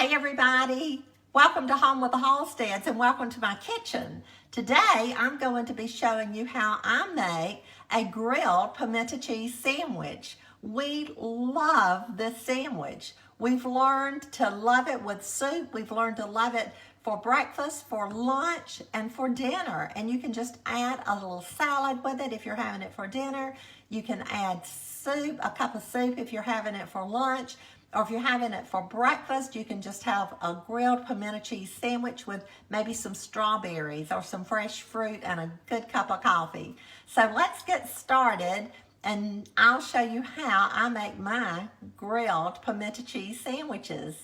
Hey everybody, welcome to Home with the Halsteads and welcome to my kitchen. Today I'm going to be showing you how I make a grilled pimento cheese sandwich. We love this sandwich. We've learned to love it with soup. We've learned to love it for breakfast, for lunch, and for dinner. And you can just add a little salad with it if you're having it for dinner. You can add soup, a cup of soup if you're having it for lunch. Or if you're having it for breakfast, you can just have a grilled pimento cheese sandwich with maybe some strawberries or some fresh fruit and a good cup of coffee. So let's get started and I'll show you how I make my grilled pimento cheese sandwiches.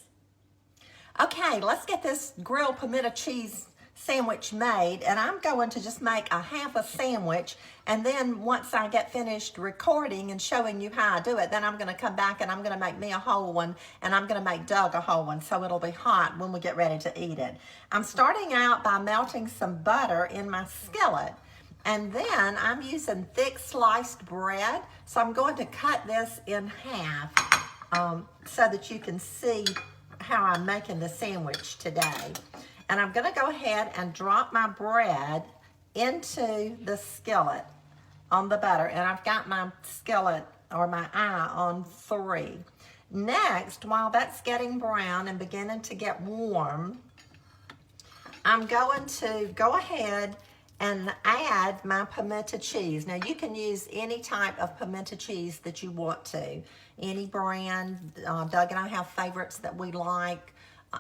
Okay, let's get this grilled pimento cheese sandwich made, and I'm going to just make a half a sandwich, and then once I get finished recording and showing you how I do it, then I'm going to come back and I'm going to make me a whole one, and I'm going to make Doug a whole one, so it'll be hot when we get ready to eat it. I'm starting out by melting some butter in my skillet, and then I'm using thick sliced bread, so I'm going to cut this in half so that you can see how I'm making the sandwich today. And I'm going to go ahead and drop my bread into the skillet on the butter. And I've got my skillet or my eye on 3. Next, while that's getting brown and beginning to get warm, I'm going to go ahead and add my pimento cheese. Now you can use any type of pimento cheese that you want to. Any brand. Doug and I have favorites that we like.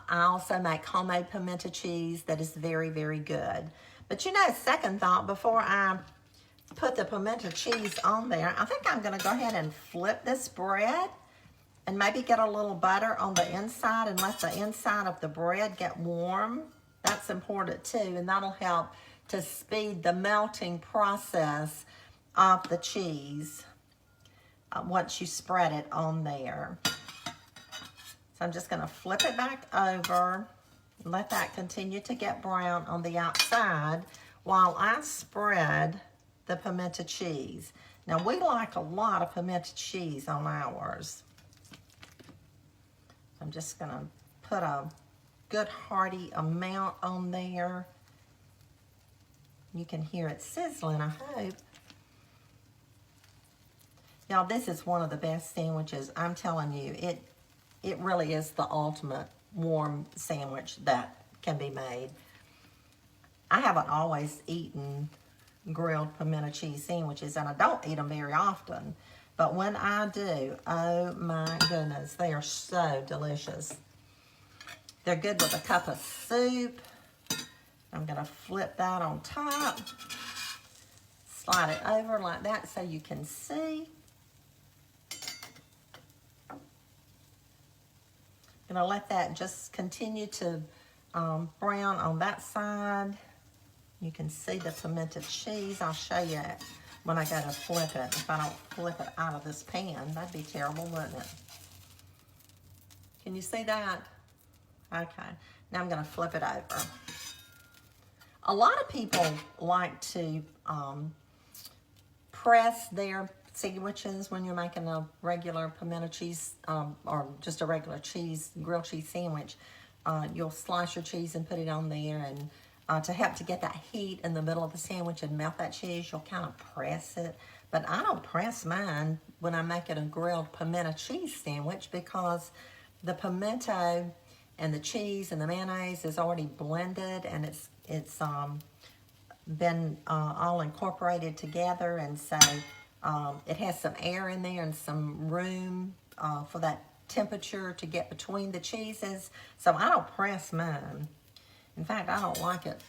I also make homemade pimento cheese that is very, very good. But you know, second thought, before I put the pimento cheese on there, I think I'm going to go ahead and flip this bread and maybe get a little butter on the inside and let the inside of the bread get warm. That's important too, and that'll help to speed the melting process of the cheese once you spread it on there. So I'm just going to flip it back over, let that continue to get brown on the outside while I spread the pimento cheese. Now we like a lot of pimento cheese on ours. I'm just going to put a good hearty amount on there. You can hear it sizzling, I hope. Y'all, this is one of the best sandwiches. I'm telling you, it really is the ultimate warm sandwich that can be made. I haven't always eaten grilled pimento cheese sandwiches, and I don't eat them very often. But when I do, oh my goodness, they are so delicious. They're good with a cup of soup. I'm going to flip that on top. Slide it over like that so you can see. I'm going to let that just continue to brown on that side. You can see the pimento cheese. I'll show you when I go to flip it. If I don't flip it out of this pan, that'd be terrible, wouldn't it? Can you see that? Okay. Now I'm going to flip it over. A lot of people like to press their sandwiches when you're making a regular pimento cheese or just a regular grilled cheese sandwich. You'll slice your cheese and put it on there, and to help to get that heat in the middle of the sandwich and melt that cheese, you'll kind of press it. But I don't press mine when I'm making a grilled pimento cheese sandwich because the pimento and the cheese and the mayonnaise is already blended, and it's been all incorporated together, and so it has some air in there and some room for that temperature to get between the cheeses. So I don't press mine. In fact, I don't like it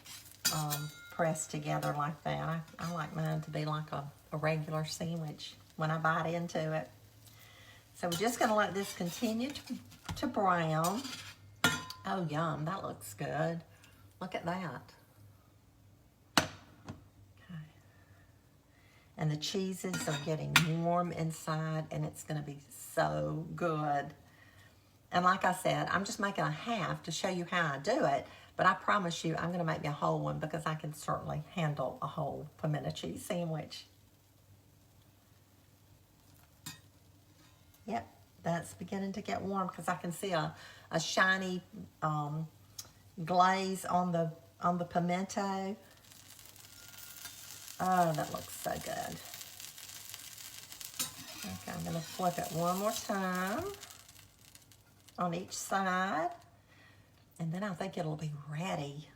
pressed together like that. I like mine to be like a regular sandwich when I bite into it. So we're just going to let this continue to brown. Oh, yum, that looks good. Look at that. And the cheeses are getting warm inside, and it's going to be so good. And like I said, I'm just making a half to show you how I do it, but I promise you I'm going to make me a whole one because I can certainly handle a whole pimento cheese sandwich. Yep, that's beginning to get warm because I can see a a shiny glaze on the pimento. Oh, that looks so good. Okay, I'm going to flip it one more time on each side, and then I think it'll be ready.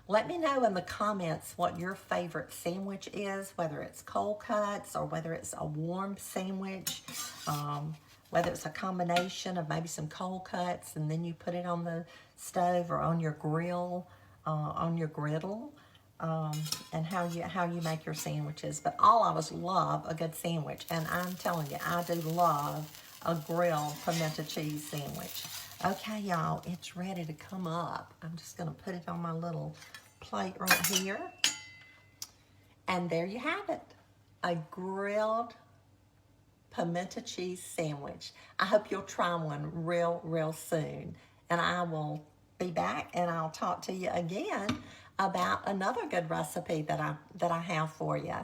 Let me know in the comments what your favorite sandwich is, whether it's cold cuts or whether it's a warm sandwich, whether it's a combination of maybe some cold cuts and then you put it on the stove or on your grill, on your griddle, and how you make your sandwiches. But all of us love a good sandwich, and I'm telling you, I do love a grilled pimento cheese sandwich. Okay, y'all, it's ready to come up. I'm just going to put it on my little plate right here. And there you have it, a grilled pimento cheese sandwich. I hope you'll try one real soon. And I will be back and I'll talk to you again about another good recipe that I have for you.